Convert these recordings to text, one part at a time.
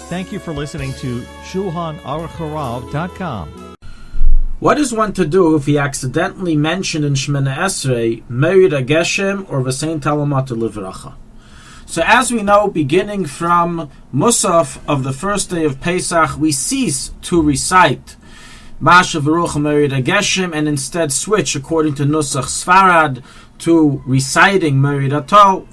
Thank you for listening to Shulchanaruchharav.com. What is one to do if he accidentally mentioned in Shemana Esrei Morid Hageshem or Visein Tal Umatar Livracha? So as we know, beginning from Musaf of the first day of Pesach, we cease to recite Mashav Baruch Morid Hageshem and instead switch, according to Nusach Sfarad, to reciting Morid Hatal.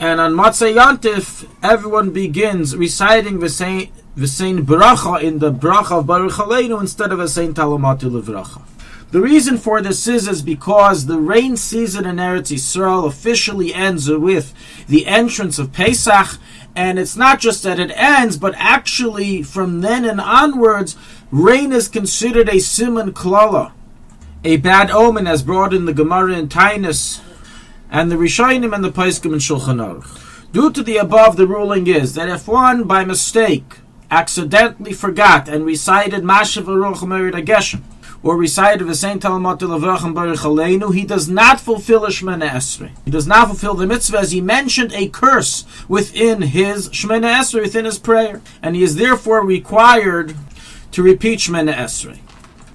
And on Matzah Yantif, everyone begins reciting Visein Bracha in the Bracha of Baruch Aleinu instead of Visein Tal Umatar Livracha. The reason for this is because the rain season in Eretz Yisrael officially ends with the entrance of Pesach, and it's not just that it ends, but actually from then and onwards, rain is considered a siman klala, a bad omen, as brought in the Gemara in Tainus, and the Rishonim and the Poskim in Shulchanaruch. Due to the above, the ruling is that if one, by mistake, accidentally forgot and recited Mashav Baruch Morid Hageshem, or recited Visein Tal Umatar Livracha and Baruch Aleinu, he does not fulfill a Shemana Esrei. He does not fulfill the mitzvah, as he mentioned a curse within his Shemana Esrei, within his prayer, and he is therefore required to repeat Shemana Esrei.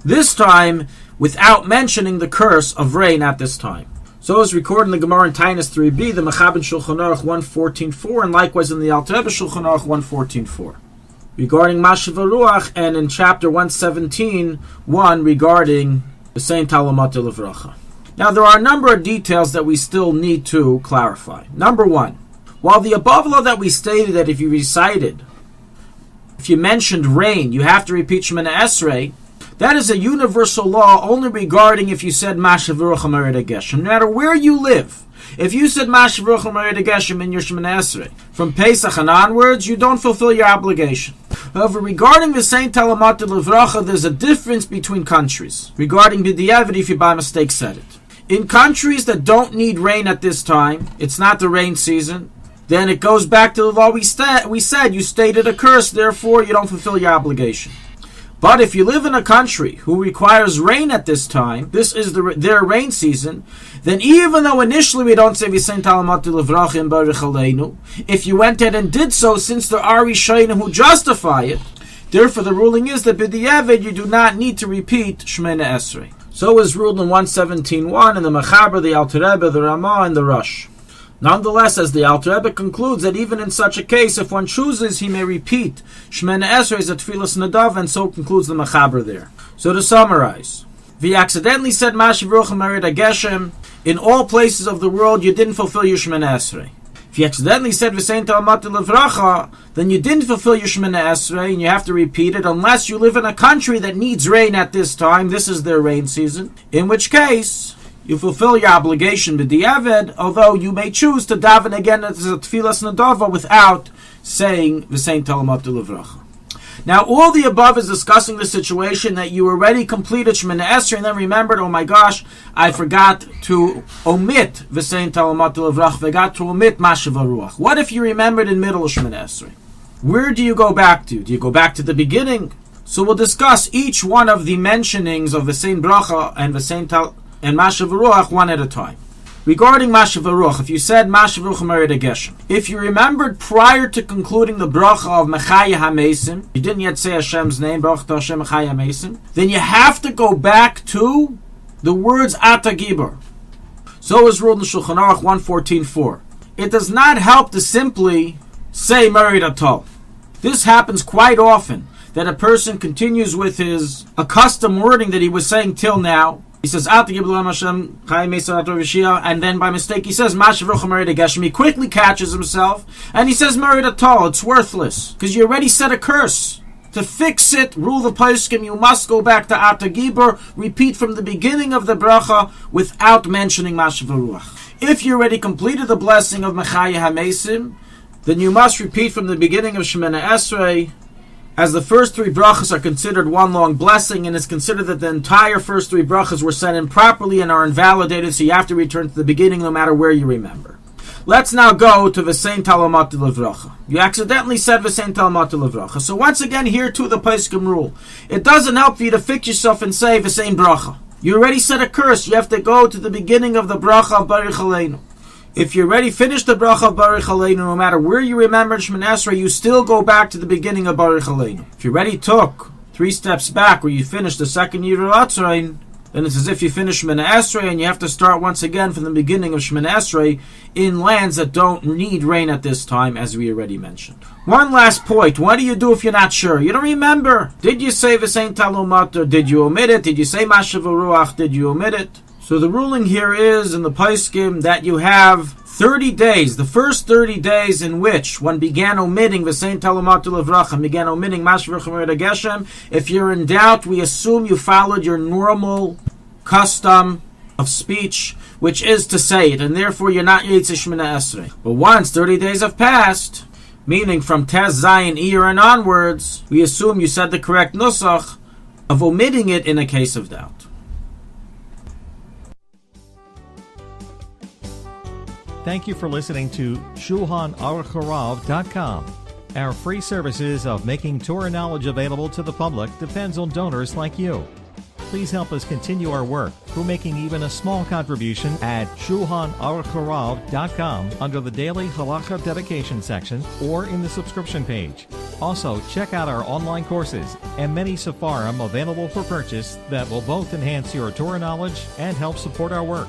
This time, without mentioning the curse of rain at this time. So is recorded in the Gemara in Tainus 3b, the Mechab in Shulchanaruch 1.14.4, and likewise in the Alter Rebbe Shulchanaruch 1.14.4. Regarding Mashav Ruach, and in chapter 117.1 regarding Visein Tal Umatar Livracha. Now there are a number of details that we still need to clarify. Number one, while the above law that we stated that if you mentioned rain, you have to repeat Shemana Esrei, that is a universal law only regarding if you said Mashav Baruch Morid Hageshem. No matter where you live, if you said Mashav Baruch Morid Hageshem in your Shemana Esrei, from Pesach and onwards, you don't fulfill your obligation. However, regarding Visein Tal Umatar Livracha, there's a difference between countries. Regarding B'diavad, if you by mistake said it. In countries that don't need rain at this time, it's not the rain season, then it goes back to the law we said you stated a curse, therefore you don't fulfill your obligation. But if you live in a country who requires rain at this time, this is their rain season, then even though initially we don't say Visein Tal Umatar Livracha and Baruch Aleinu, if you went ahead and did so, since there are Rishonim who justify it, therefore the ruling is that b'diavad you do not need to repeat Shemana Esrei. So is ruled in 117.1 in the Mechaber, the Alter Rebbe, the Ramah, and the Rosh. Nonetheless, as the Alter Rebbe concludes that even in such a case, if one chooses, he may repeat Shemana Esrei as a Tfilas Nadav, and so concludes the Mechaber there. So to summarize, if he accidentally said Mashav Baruch Morid Hageshem, in all places of the world you didn't fulfill your Shemana Esrei. If you accidentally said Visein Tal Umatar Livracha, then you didn't fulfill your Shemana Esrei, and you have to repeat it unless you live in a country that needs rain at this time. This is their rain season, in which case you fulfill your obligation b'diavad, although you may choose to daven again as a Tfilas Nadava without saying Visein Tal Umatar Livracha. Now, all the above is discussing the situation that you already completed Shemana Esrei and then remembered, oh my gosh, I forgot to omit Visein Tal Umatar Livracha, forgot to omit Mashav Ruach. What if you remembered in middle of Shemana Esrei? Where do you go back to? Do you go back to the beginning? So we'll discuss each one of the mentionings of Visein Bracha and Visein Tal and Mashav Ruach one at a time. Regarding Mashav Ruach, if you said Mashav Baruch Morid Hageshem, if you remembered prior to concluding the bracha of Mechaya HaMesim, you didn't yet say Hashem's name, Baruch to Hashem Mechaya HaMesim, then you have to go back to the words Ata Gibor. So is ruled in Shulchanaruch 1.14.4. It does not help to simply say Morid Hatal. This happens quite often, that a person continues with his accustomed wording that he was saying till now. He says, and then by mistake he says, Mashav Baruch Morid Hageshem. He quickly catches himself, and he says, Morid Hatal. It's worthless, because you already said a curse. To fix it, rule the poskim, you must go back to Ata Gibor, repeat from the beginning of the bracha, without mentioning Mashav Ruach. If you already completed the blessing of Mechaya HaMesim, then you must repeat from the beginning of Shemana Esrei, as the first three brachas are considered one long blessing, and it's considered that the entire first three brachas were said improperly and are invalidated, so you have to return to the beginning no matter where you remember. Let's now go to Visein Tal Umatar Livracha. You accidentally said Visein Tal Umatar Livracha. So once again, here too the Poskim rule. It doesn't help for you to fix yourself and say Visein Bracha. You already said a curse. You have to go to the beginning of the bracha of Baruch Aleinu. If you already finished the bracha of Baruch Aleinu, no matter where you remember Shemoneh Esrei, you still go back to the beginning of Baruch Aleinu. If you already took 3 steps back where you finished the second Yirul Atzayin, then it's as if you finish Shemoneh Esrei and you have to start once again from the beginning of Shemoneh Esrei in lands that don't need rain at this time, as we already mentioned. One last point. What do you do if you're not sure? You don't remember. Did you say Visein Tal Umatar? Did you omit it? Did you say Mashav Ruach? Did you omit it? So the ruling here is in the Paiskim that you have 30 days, the first 30 days in which one began omitting Visein Tal Umatar Livracha, began omitting Mashav Morid Hageshem. If you're in doubt, we assume you followed your normal custom of speech, which is to say it, and therefore you're not Yitzeh Shemoneh Esrei. But once 30 days have passed, meaning from Tez Zayin Iyar and onwards, we assume you said the correct nusach of omitting it in a case of doubt. Thank you for listening to Shulchanaruchharav.com. Our free services of making Torah knowledge available to the public depends on donors like you. Please help us continue our work through making even a small contribution at Shulchanaruchharav.com under the Daily Halacha Dedication section or in the subscription page. Also, check out our online courses and many sefarim available for purchase that will both enhance your Torah knowledge and help support our work.